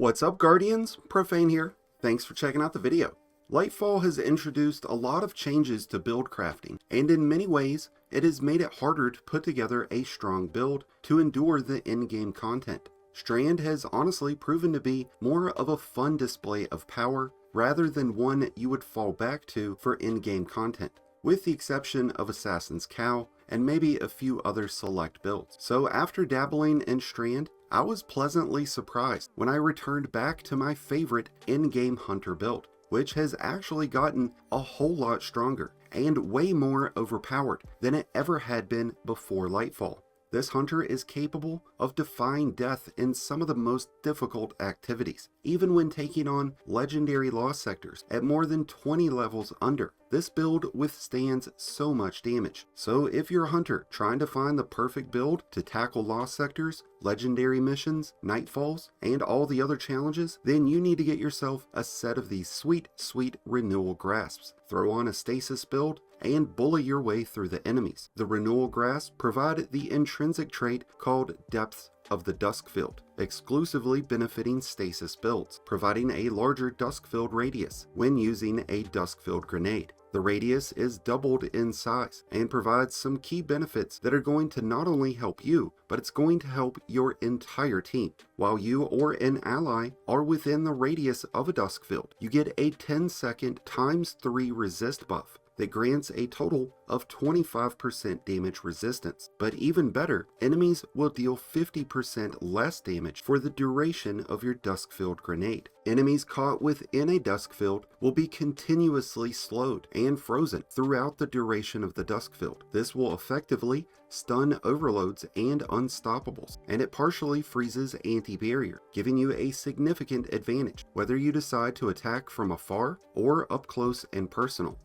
What's up, Guardians? Profane here. Thanks for checking out the video. Lightfall has introduced a lot of changes to build crafting, and in many ways, it has made it harder to put together a strong build to endure the in-game content. Strand has honestly proven to be more of a fun display of power rather than one you would fall back to for in-game content, with the exception of Assassin's Cow and maybe a few other select builds. So after dabbling in Strand, I was pleasantly surprised when I returned back to my favorite in-game hunter build, which has actually gotten a whole lot stronger and way more overpowered than it ever had been before Lightfall. This hunter is capable of defying death in some of the most difficult activities, even when taking on legendary lost sectors at more than 20 levels under. This build withstands so much damage. So if you're a hunter trying to find the perfect build to tackle lost sectors, legendary missions, nightfalls, and all the other challenges, then you need to get yourself a set of these sweet renewal grasps. Throw on a stasis build and bully your way through the enemies. The renewal grasps provide the intrinsic trait called Depths of the Duskfield, exclusively benefiting stasis builds, providing a larger Duskfield radius when using a Duskfield grenade. The radius is doubled in size and provides some key benefits that are going to not only help you, but it's going to help your entire team. While you or an ally are within the radius of a Duskfield, you get a 10-second ×3 resist buff that grants a total of 25% damage resistance. But even better, enemies will deal 50% less damage for the duration of your Duskfield grenade. Enemies caught within a Duskfield will be continuously slowed and frozen throughout the duration of the Duskfield. This will effectively stun overloads and unstoppables, and it partially freezes anti-barrier, giving you a significant advantage, whether you decide to attack from afar or up close and personal.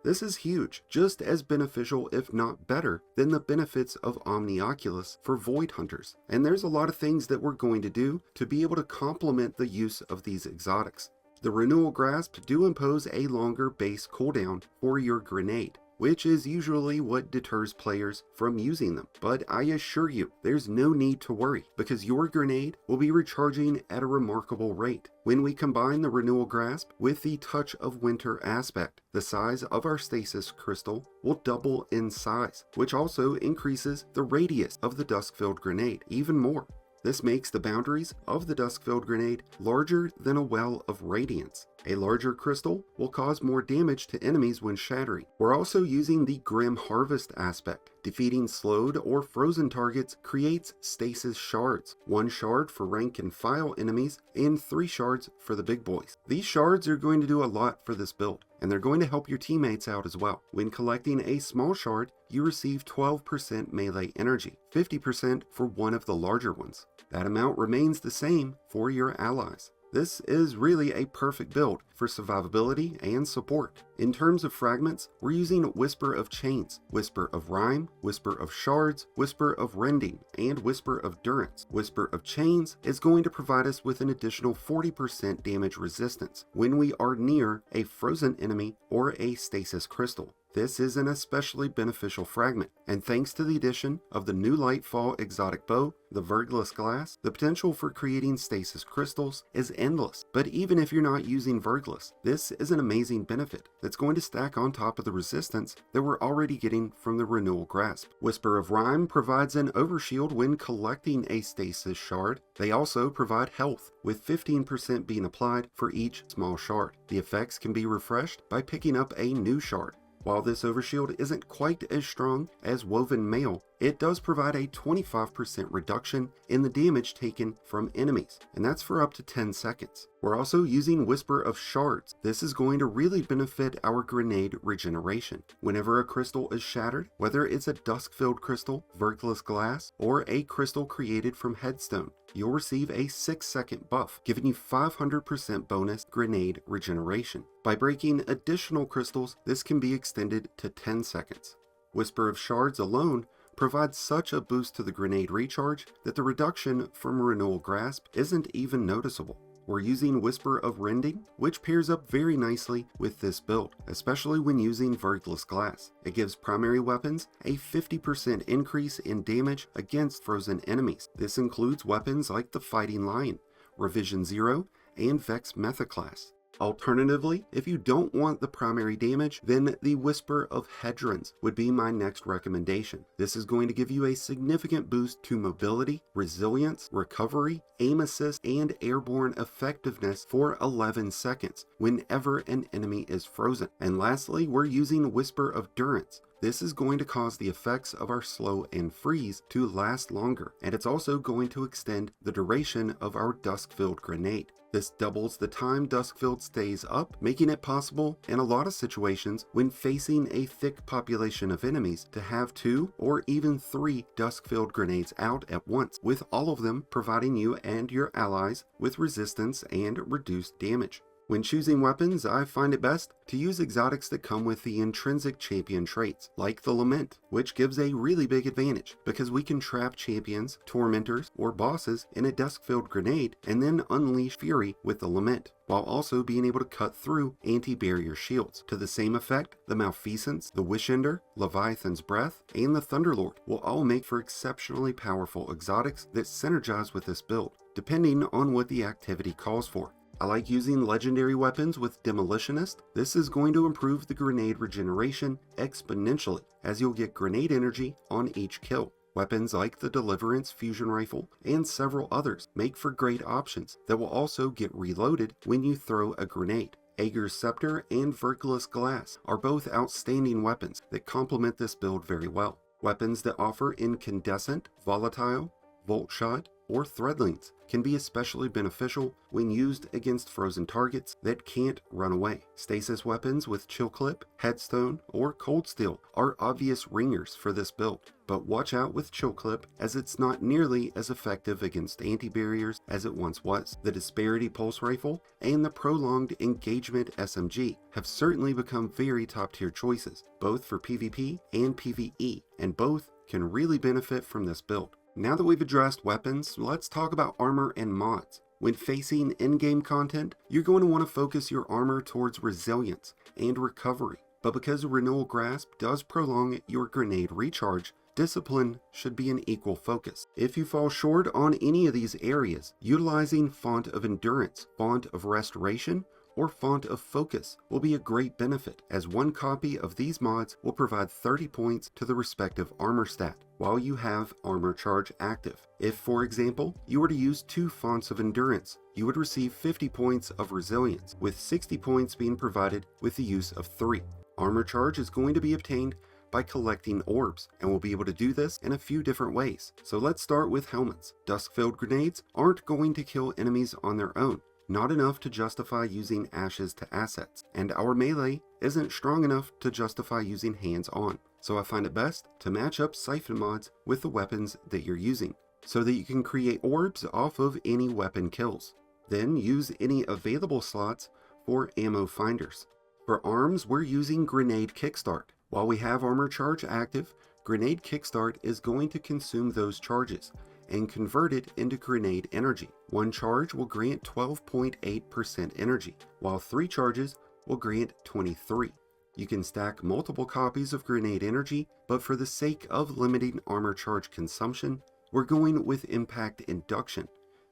This is huge, just as beneficial if not better than the benefits of Omnioculus for Void Hunters, and there's a lot of things that we're going to do to be able to complement the use of these exotics. The Renewal Grasp do impose a longer base cooldown for your grenade, which is usually what deters players from using them. But I assure you, there's no need to worry, because your grenade will be recharging at a remarkable rate. When we combine the Renewal Grasp with the Touch of Winter aspect, the size of our Stasis Crystal will double in size, which also increases the radius of the Duskfield grenade even more. This makes the boundaries of the Duskfield grenade larger than a well of radiance. A larger crystal will cause more damage to enemies when shattering. We're also using the Grim Harvest aspect. Defeating slowed or frozen targets creates stasis shards. 1 shard for rank and file enemies and 3 shards for the big boys. These shards are going to do a lot for this build, and they're going to help your teammates out as well. When collecting a small shard, you receive 12% melee energy, 50% for one of the larger ones. That amount remains the same for your allies. This is really a perfect build for survivability and support. In terms of fragments, we're using Whisper of Chains, Whisper of Rhyme, Whisper of Shards, Whisper of Rending, and Whisper of Durance. Whisper of Chains is going to provide us with an additional 40% damage resistance when we are near a frozen enemy or a stasis crystal. This is an especially beneficial fragment, and thanks to the addition of the new Lightfall exotic bow, the Vergless Glass, the potential for creating stasis crystals is endless. But even if you're not using Vergless, this is an amazing benefit that's going to stack on top of the resistance that we're already getting from the Renewal Grasp. Whisper of Rhyme provides an overshield when collecting a stasis shard. They also provide health, with 15% being applied for each small shard. The effects can be refreshed by picking up a new shard. While this overshield isn't quite as strong as Woven Mail, it does provide a 25% reduction in the damage taken from enemies, and that's for up to 10 seconds. We're also using Whisper of Shards. This is going to really benefit our grenade regeneration. Whenever a crystal is shattered, whether it's a Duskfield crystal, Vergless Glass, or a crystal created from Headstone, you'll receive a 6-second buff, giving you 500% bonus grenade regeneration. By breaking additional crystals, this can be extended to 10 seconds. Whisper of Shards alone provides such a boost to the grenade recharge that the reduction from Renewal Grasp isn't even noticeable. We're using Whisper of Rending, which pairs up very nicely with this build, especially when using Vergless Glass. It gives primary weapons a 50% increase in damage against frozen enemies. This includes weapons like the Fighting Lion, Revision 0, and Vex Methaclass. Alternatively, if you don't want the primary damage, then the Whisper of Hedrons would be my next recommendation. This is going to give you a significant boost to mobility, resilience, recovery, aim assist, and airborne effectiveness for 11 seconds whenever an enemy is frozen. And lastly, we're using Whisper of Durance. This is going to cause the effects of our slow and freeze to last longer, and it's also going to extend the duration of our Dusk-filled grenade. This doubles the time Dusk-filled stays up, making it possible in a lot of situations when facing a thick population of enemies to have 2 or even 3 Dusk-filled grenades out at once, with all of them providing you and your allies with resistance and reduced damage. When choosing weapons, I find it best to use exotics that come with the intrinsic champion traits, like the Lament, which gives a really big advantage because we can trap champions, tormentors, or bosses in a dusk-filled grenade and then unleash fury with the Lament, while also being able to cut through anti-barrier shields. To the same effect, the Malfeasance, the Wishender, Leviathan's Breath, and the Thunderlord will all make for exceptionally powerful exotics that synergize with this build, depending on what the activity calls for. I like using legendary weapons with Demolitionist. This is going to improve the grenade regeneration exponentially, as you'll get grenade energy on each kill. Weapons like the Deliverance Fusion Rifle and several others make for great options that will also get reloaded when you throw a grenade. Ager's Scepter and Verculus Glass are both outstanding weapons that complement this build very well. Weapons that offer Incandescent, Volatile, Volt Shot, or Threadlings can be especially beneficial when used against frozen targets that can't run away. Stasis weapons with Chill Clip, Headstone, or Cold Steel are obvious ringers for this build, but watch out with Chill Clip as it's not nearly as effective against anti-barriers as it once was. The Disparity Pulse Rifle and the Prolonged Engagement SMG have certainly become very top-tier choices, both for PvP and PvE, and both can really benefit from this build. Now that we've addressed weapons, let's talk about armor and mods. When facing in-game content, you're going to want to focus your armor towards resilience and recovery. But because Renewal Grasp does prolong your grenade recharge, discipline should be an equal focus. If you fall short on any of these areas, utilizing Font of Endurance, Font of Restoration, or Font of Focus will be a great benefit, as one copy of these mods will provide 30 points to the respective armor stat while you have Armor Charge active. If, for example, you were to use 2 Fonts of Endurance, you would receive 50 points of Resilience, with 60 points being provided with the use of 3. Armor Charge is going to be obtained by collecting orbs, and we'll be able to do this in a few different ways. So let's start with helmets. Dusk-filled grenades aren't going to kill enemies on their own, not enough to justify using ashes to assets, and our melee isn't strong enough to justify using hands-on. So I find it best to match up siphon mods with the weapons that you're using, so that you can create orbs off of any weapon kills. Then use any available slots for ammo finders. For arms, we're using Grenade Kickstart. While we have Armor Charge active, Grenade Kickstart is going to consume those charges and convert it into grenade energy. 1 charge will grant 12.8% energy, while 3 charges will grant 23. You can stack multiple copies of grenade energy, but for the sake of limiting armor charge consumption, we're going with Impact Induction,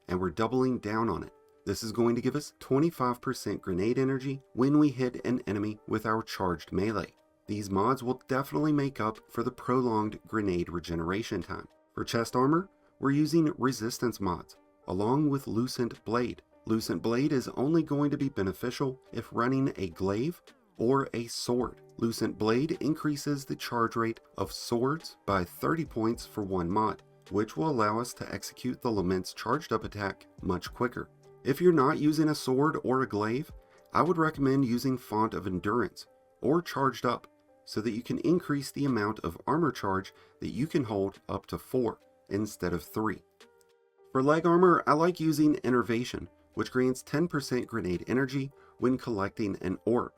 and we're doubling down on it. This is going to give us 25% grenade energy when we hit an enemy with our charged melee. These mods will definitely make up for the prolonged grenade regeneration time. For chest armor, we're using resistance mods, along with Lucent Blade. Lucent Blade is only going to be beneficial if running a glaive or a sword. Lucent Blade increases the charge rate of swords by 30 points for 1 mod, which will allow us to execute the Lament's charged up attack much quicker. If you're not using a sword or a glaive, I would recommend using Font of Endurance or Charged Up, so that you can increase the amount of armor charge that you can hold up to 4 instead of 3. For leg armor, I like using Enervation, which grants 10% grenade energy when collecting an orb.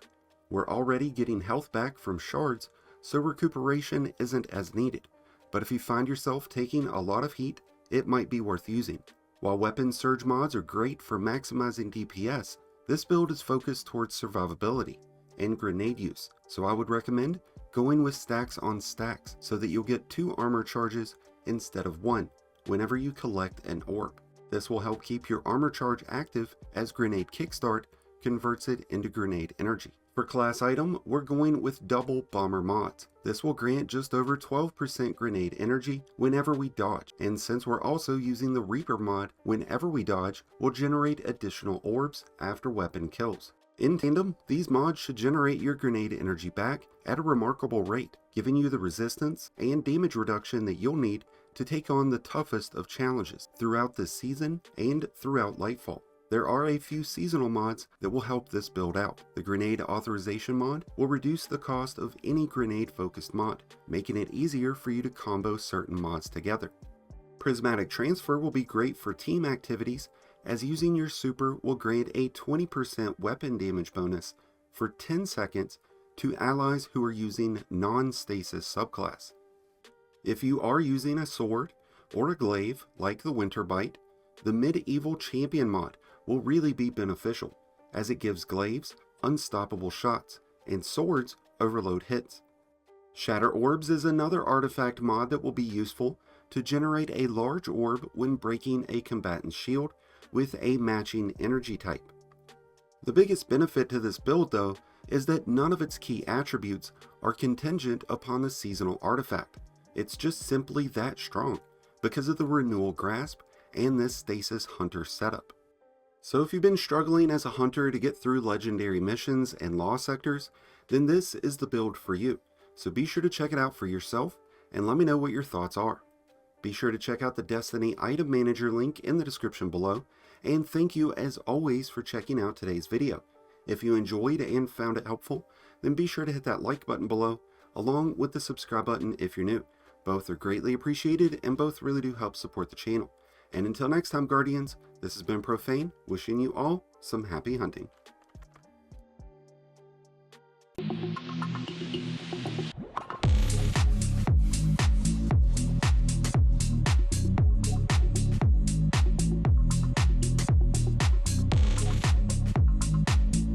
We're already getting health back from shards, so recuperation isn't as needed, but if you find yourself taking a lot of heat, it might be worth using. While weapon surge mods are great for maximizing DPS, this build is focused towards survivability and grenade use, so I would recommend going with stacks on stacks so that you'll get 2 armor charges instead of 1 whenever you collect an orb. This will help keep your armor charge active as Grenade Kickstart converts it into grenade energy. For class item, we're going with double bomber mods. This will grant just over 12% grenade energy whenever we dodge, and since we're also using the Reaper mod, whenever we dodge, we'll generate additional orbs after weapon kills. In tandem, these mods should generate your grenade energy back at a remarkable rate, giving you the resistance and damage reduction that you'll need to take on the toughest of challenges throughout this season and throughout Lightfall. There are a few seasonal mods that will help this build out. The Grenade Authorization mod will reduce the cost of any grenade-focused mod, making it easier for you to combo certain mods together. Prismatic Transfer will be great for team activities, as using your super will grant a 20% weapon damage bonus for 10 seconds to allies who are using non-stasis subclass. If you are using a sword or a glaive like the Winter Bite, the Medieval Champion mod will really be beneficial, as it gives glaives unstoppable shots and swords overload hits. Shatter Orbs is another artifact mod that will be useful to generate a large orb when breaking a combatant's shield with a matching energy type. The biggest benefit to this build though is that none of its key attributes are contingent upon the seasonal artifact. It's just simply that strong because of the Renewal Grasp and this Stasis Hunter setup. So if you've been struggling as a hunter to get through legendary missions and law sectors, then this is the build for you. So be sure to check it out for yourself and let me know what your thoughts are. Be sure to check out the Destiny Item Manager link in the description below, and thank you as always for checking out today's video. If you enjoyed and found it helpful, then be sure to hit that like button below, along with the subscribe button if you're new. Both are greatly appreciated and both really do help support the channel. And until next time, Guardians, this has been Profane, wishing you all some happy hunting.